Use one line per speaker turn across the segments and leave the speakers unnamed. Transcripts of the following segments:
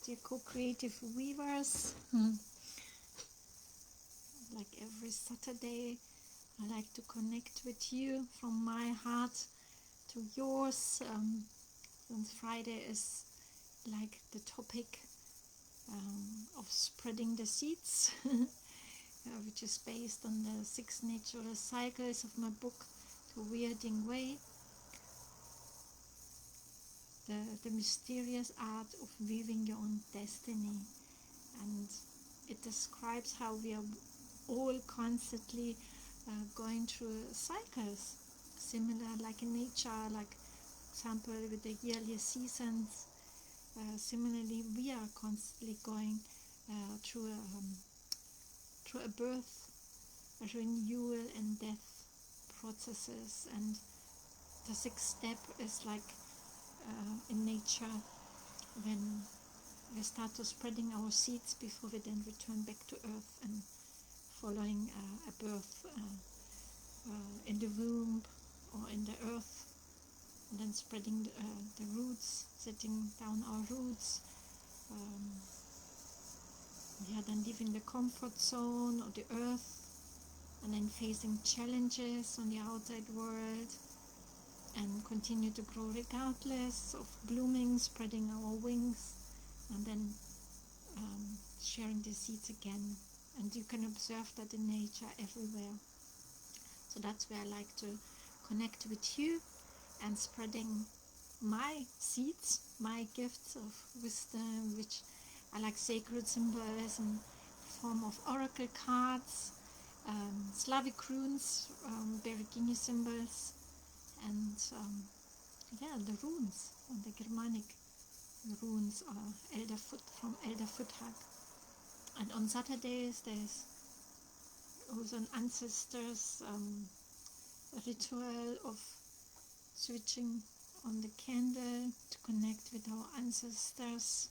dear co-creative weavers. Like every Saturday, I like to connect with you from my heart to yours. And Friday is like the topic of spreading the seeds, which is based on the 6 natural cycles of my book, The Weirding Way. The mysterious art of weaving your own destiny. And it describes how we are all constantly going through cycles, similar like in nature, like example with the yearly seasons. Similarly, we are constantly going through a birth, a renewal and death processes. And the 6th step is like in nature, when we start to spreading our seeds before we then return back to earth, and following a birth in the womb or in the earth, and then spreading the roots, setting down our roots, then leaving the comfort zone or the earth, and then facing challenges on the outside world, and continue to grow regardless of blooming, spreading our wings, and then sharing the seeds again. And you can observe that in nature everywhere. So that's where I like to connect with you and spreading my seeds, my gifts of wisdom, which I like sacred symbols in form of oracle cards, Slavic runes, Beregini symbols, and the runes, the Germanic runes are from Elder Futhag. And on Saturdays there's also an ancestors ritual of switching on the candle to connect with our ancestors.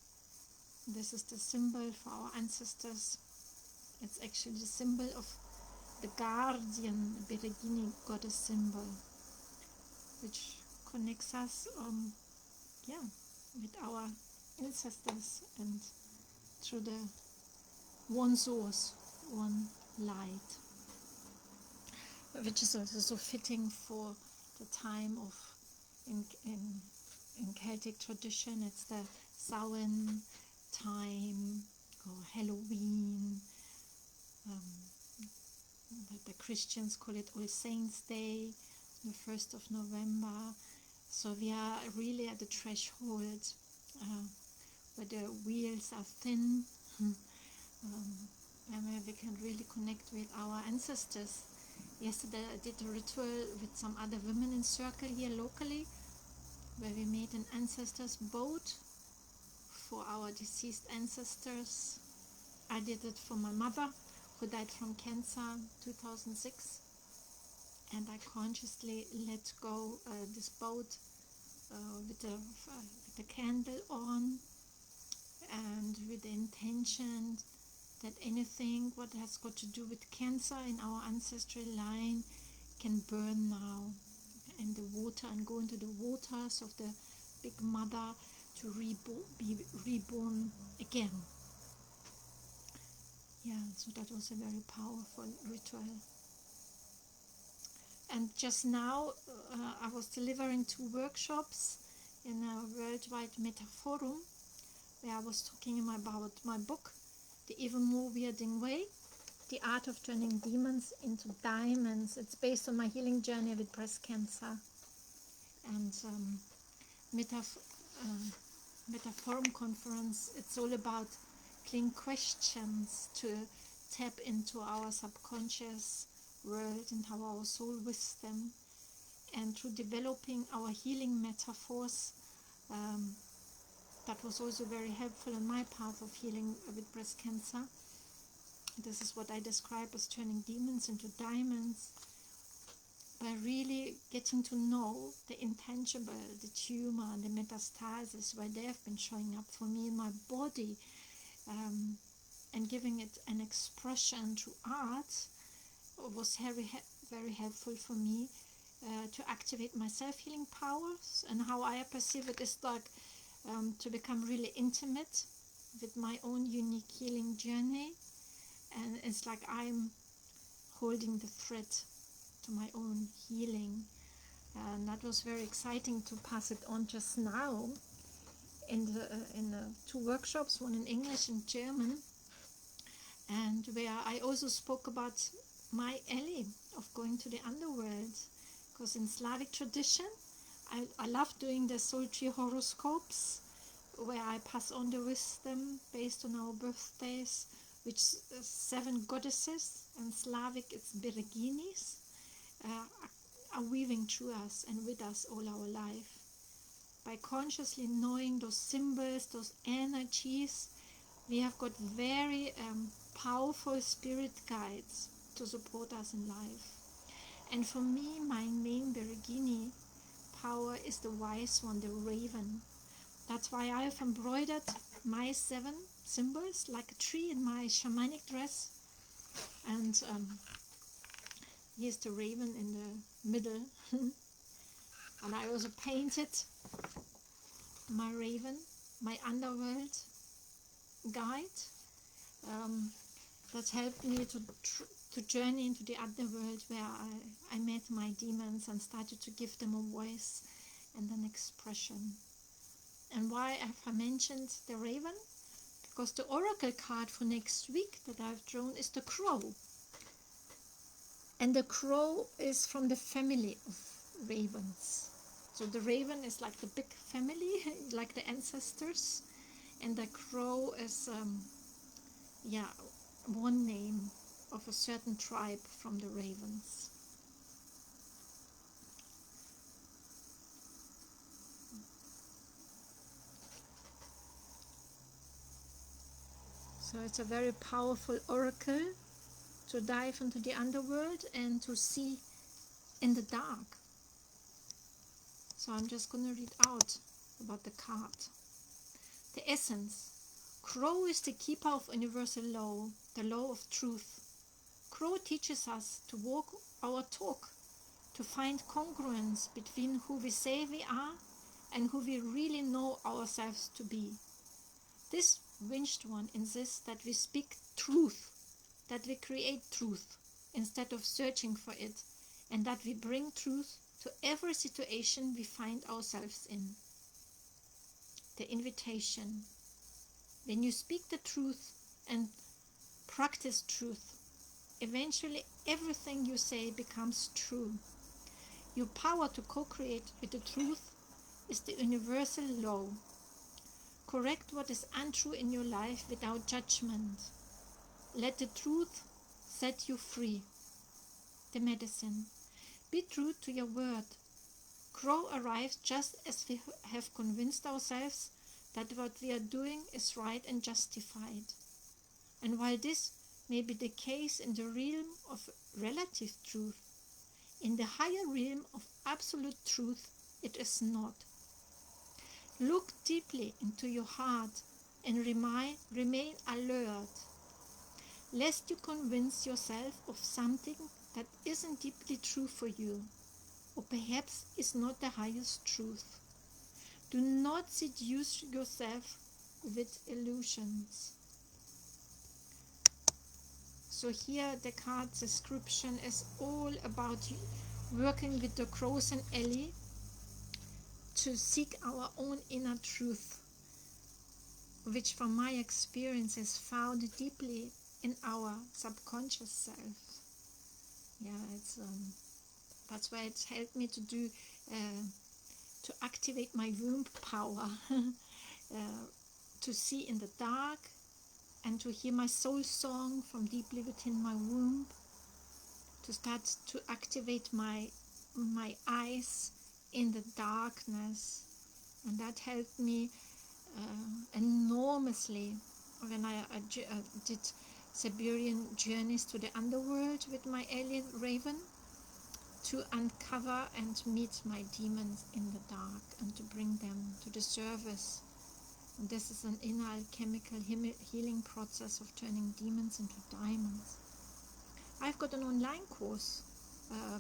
This is the symbol for our ancestors. It's actually the symbol of the guardian, Beregini goddess symbol, which connects us with our ancestors and through the one source, one light, which is also so fitting for the time of in Celtic tradition. It's the Samhain time, or Halloween. The Christians call it All Saints Day, the 1st of November. So we are really at the threshold where the wheels are thin, and where we can really connect with our ancestors. Yesterday I did a ritual with some other women in circle here locally, where we made an ancestors boat for our deceased ancestors. I did it for my mother, who died from cancer 2006, and I consciously let go this boat with the candle on, and with the intention that anything what has got to do with cancer in our ancestral line can burn now in the water and go into the waters of the Big Mother to be reborn again. So that was a very powerful ritual. And just now I was delivering 2 workshops in a worldwide metaphoric, where I was talking about my book, The Even More Weirding Way, The Art of Turning Demons into Diamonds. It's based on my healing journey with breast cancer. And Metaforum Conference, it's all about clean questions to tap into our subconscious world and our soul wisdom. And through developing our healing metaphors, that was also very helpful in my path of healing with breast cancer. This is what I describe as turning demons into diamonds, by really getting to know the intangible, the tumor and the metastasis, where they have been showing up for me in my body, and giving it an expression through art was very helpful for me to activate my self-healing powers. And how I perceive it is like to become really intimate with my own unique healing journey, and it's like I'm holding the thread to my own healing. And that was very exciting to pass it on just now in the two workshops, one in English and German, and where I also spoke about my alley of going to the underworld, because in Slavic tradition I love doing the soul tree horoscopes, where I pass on the wisdom based on our birthdays, which 7 goddesses, and Slavic it's Bereginis, are weaving through us and with us all our life. By consciously knowing those symbols, those energies, we have got very powerful spirit guides to support us in life. And for me, my main Beregini power is the wise one, the raven. That's why I have embroidered my 7 symbols like a tree in my shamanic dress. And here's the raven in the middle. And I also painted my raven, my underworld guide. That helped me to journey into the underworld, where I met my demons and started to give them a voice and an expression. And why have I mentioned the raven? Because the oracle card for next week that I've drawn is the crow. And the crow is from the family of ravens. So the raven is like the big family, like the ancestors. And the crow is, one name of a certain tribe from the ravens. So it's a very powerful oracle to dive into the underworld and to see in the dark. So I'm just going to read out about the card. The essence. Crow is the keeper of universal law, the law of truth. Crow teaches us to walk our talk, to find congruence between who we say we are and who we really know ourselves to be. This winged one insists that we speak truth, that we create truth instead of searching for it, and that we bring truth to every situation we find ourselves in. The invitation. When you speak the truth and practice truth, eventually everything you say becomes true. Your power to co-create with the truth is the universal law. Correct what is untrue in your life without judgment. Let the truth set you free. The medicine. Be true to your word. Crow arrives just as we have convinced ourselves that what we are doing is right and justified. And while this may be the case in the realm of relative truth, in the higher realm of absolute truth, it is not. Look deeply into your heart and remain alert, lest you convince yourself of something that isn't deeply true for you, or perhaps is not the highest truth. Do not seduce yourself with illusions. So here the card description is all about working with the crows and Ellie to seek our own inner truth, which from my experience is found deeply in our subconscious self. It's that's why it's helped me to do to activate my womb power, to see in the dark and to hear my soul song from deeply within my womb, to start to activate my eyes in the darkness. And that helped me enormously when I did Siberian journeys to the underworld with my alien raven, to uncover and meet my demons in the dark and to bring them to the surface. And this is an inner alchemical healing process of turning demons into diamonds. I've got an online course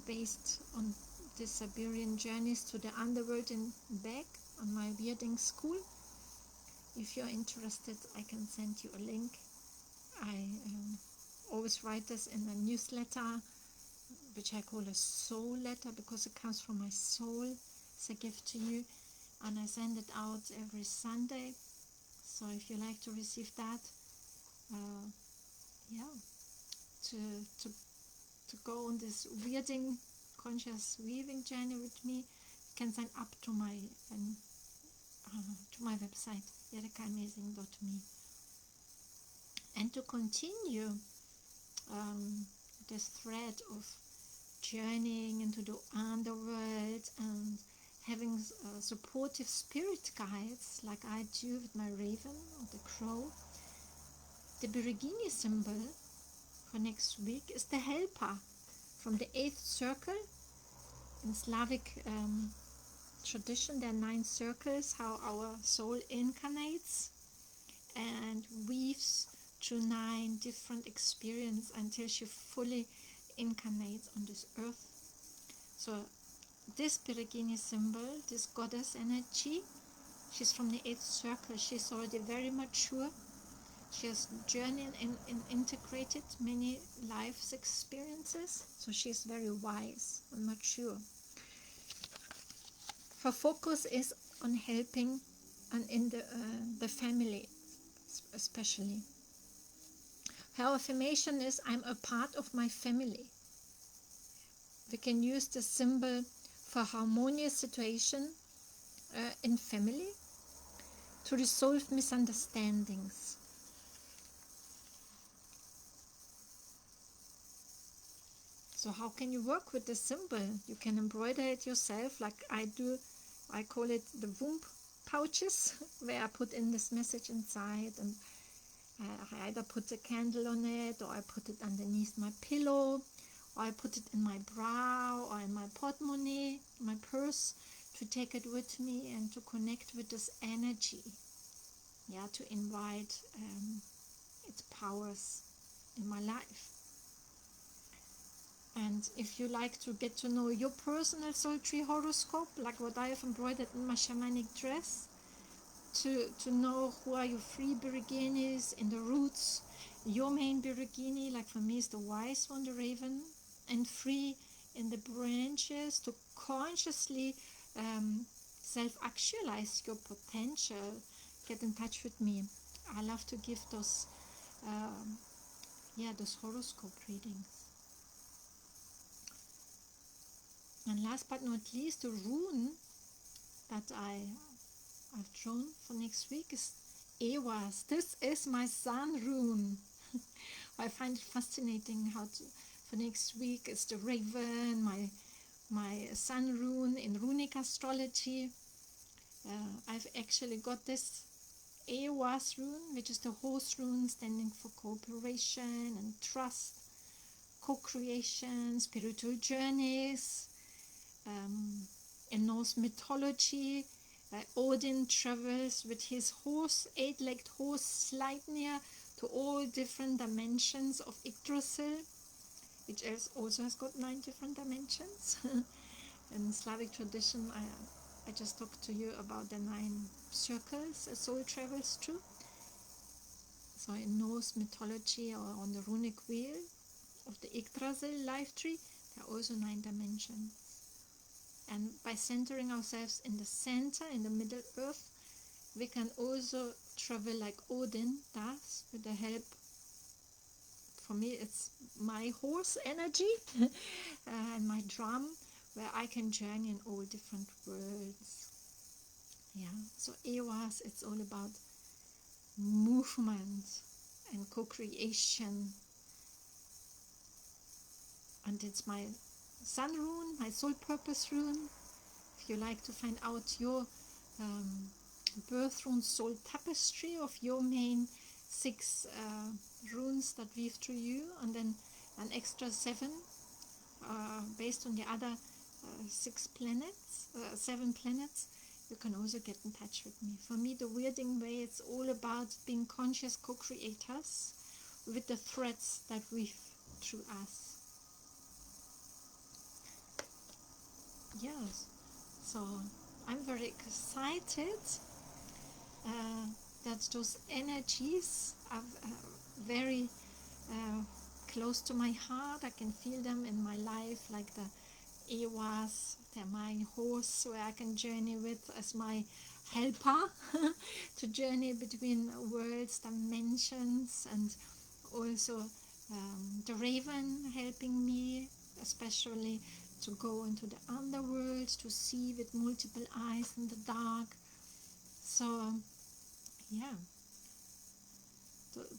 based on the Siberian journeys to the underworld and back on my Weirding school. If you're interested, I can send you a link. I always write this in a newsletter, which I call a soul letter, because it comes from my soul. It's a gift to you, and I send it out every Sunday. So if you like to receive that, to go on this conscious weaving journey with me, you can sign up to my website, erikaamazing.me. And to continue this thread of journeying into the underworld and having supportive spirit guides like I do with my raven or the crow, the Beregini symbol for next week is the helper from the 8th circle. In Slavic tradition, there are 9 circles, how our soul incarnates and weaves through 9 different experiences until she fully incarnates on this earth. So this Beregini symbol, this goddess energy, she's from the 8th circle. She's already very mature. She has journeyed and integrated many life's experiences, so she's very wise and mature. Her focus is on helping and in the family especially. Her affirmation is, I'm a part of my family. We can use the symbol for harmonious situation in family to resolve misunderstandings. So how can you work with this symbol? You can embroider it yourself like I do. I call it the womb pouches, where I put in this message inside, and I either put a candle on it, or I put it underneath my pillow, or I put it in my bra or in my portemonnaie, my purse, to take it with me and to connect with this energy. Yeah, to invite its powers in my life. And if you like to get to know your personal soul tree horoscope, like what I have embroidered in my shamanic dress, to know who are your free Bereginis in the roots, your main Beregini, like for me is the wise one, the raven, and free in the branches, to consciously self-actualize your potential, get in touch with me. I love to give those horoscope readings. And last but not least, the rune that I've drawn for next week is Ehwaz. This is my sun rune. I find it fascinating how for next week it's the raven, my sun rune in runic astrology. I've actually got this Ehwaz rune, which is the horse rune, standing for cooperation and trust, co-creation, spiritual journeys. In Norse mythology, Odin travels with his horse, 8-legged horse Sleipnir, to all different dimensions of Yggdrasil, which also has got 9 different dimensions. In Slavic tradition, I just talked to you about the 9 circles a soul travels through. So in Norse mythology, or on the runic wheel of the Yggdrasil life tree, there are also 9 dimensions. And by centering ourselves in the center, in the Middle Earth, we can also travel like Odin does, with the help, for me it's my horse energy and my drum, where I can journey in all different worlds. Yeah, so Ehwaz, it's all about movement and co-creation. And it's my sun rune, my soul purpose rune. If you like to find out your birth rune soul tapestry of your main 6 runes that weave through you, and then an extra 7 based on the other 7 planets, you can also get in touch with me. For me, the weirding way, it's all about being conscious co-creators with the threads that weave through us. Yes, so I'm very excited that those energies are very close to my heart. I can feel them in my life, like the Ehwaz, they're my horse where I can journey with as my helper to journey between worlds, dimensions, and also the raven helping me, especially to go into the underworld, to see with multiple eyes in the dark. So, yeah,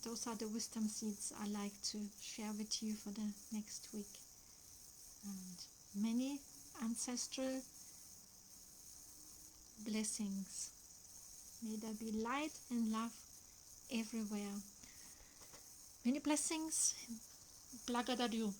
those are the wisdom seeds I like to share with you for the next week. And many ancestral blessings. May there be light and love everywhere. Many blessings. Blagadadu.